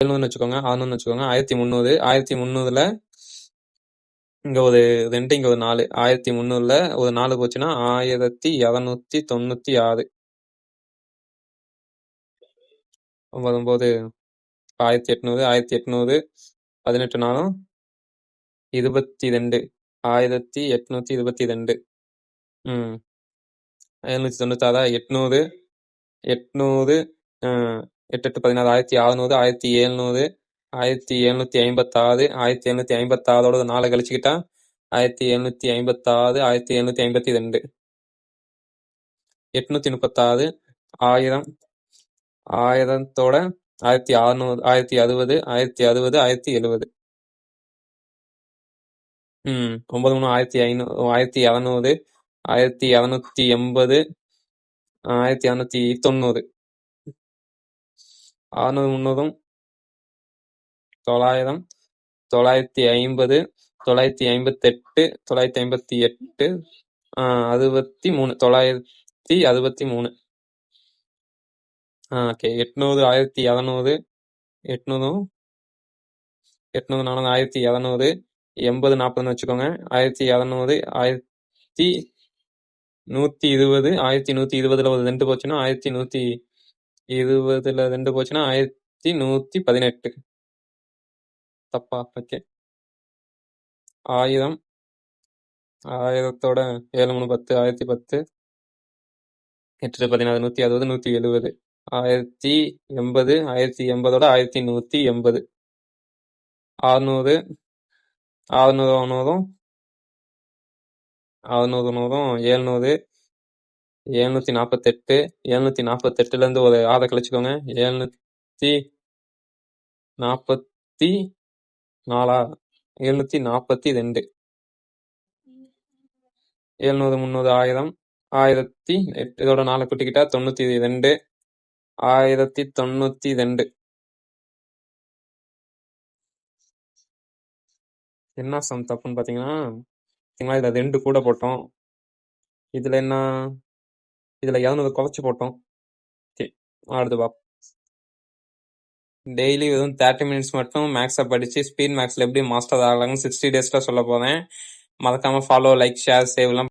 700 வச்சுக்கோங்க, 600 வச்சுக்கோங்க, 1300. 1300ல இங்க ஒரு 2, இங்க ஒரு 4. 1300ல ஒரு 4 போச்சுன்னா 1296. 9, 1800, 1800, 18 நாளும் 22. 1822. 796, 800, 800, 8 8 16, 1600, 1700, 1756, 1756ஓட 4 கழிச்சுக்கிட்டா 1756, 1752. 836, 1000, 1000ஓட 1600, 1060, 1060, 1070. 9 3 1500, 1200, 1280, 1290. 600, 300, 900, 950, 958, 958, 963. ஓகே. 800, 1700, 800, 800, 400, 1700, 80, 40ன்னு வச்சுக்கோங்க. 1700, 1120, 1120ல ஒரு 2 போச்சுன்னா 1120ல 2 போச்சுன்னா 1118. தப்பா? ஓகே. 1000, 1000ஓட 7 3 10, 1010, 8 16, 160, 170. 1080, 1080ஓட 1180. 600, 600, 600, 700, 748, 748ல இருந்து ஒரு 6 கழிச்சுக்கோங்க. 744, 742. 700, 300, 1000, 1008, இதோட 4 கூட்டிக்கிட்டா 92, 1092. என்ன சம் தப்புன்னு பாத்தீங்கன்னா, இதுல 2 கூட போட்டோம். இதுல 200 குறைச்சு போட்டோம். ஓகே, அடுத்து பாப்போம். டெய்லி வெறும் 30 மினிட்ஸ் மட்டும் மேக்ஸை படிச்சு ஸ்பீட் மேக்ஸ்ல எப்படி மாஸ்டர் ஆகலாம்னு 60 டேஸ்ல சொல்ல போறேன். மறக்காம ஃபாலோ, லைக், ஷேர், சேவ் எல்லாம்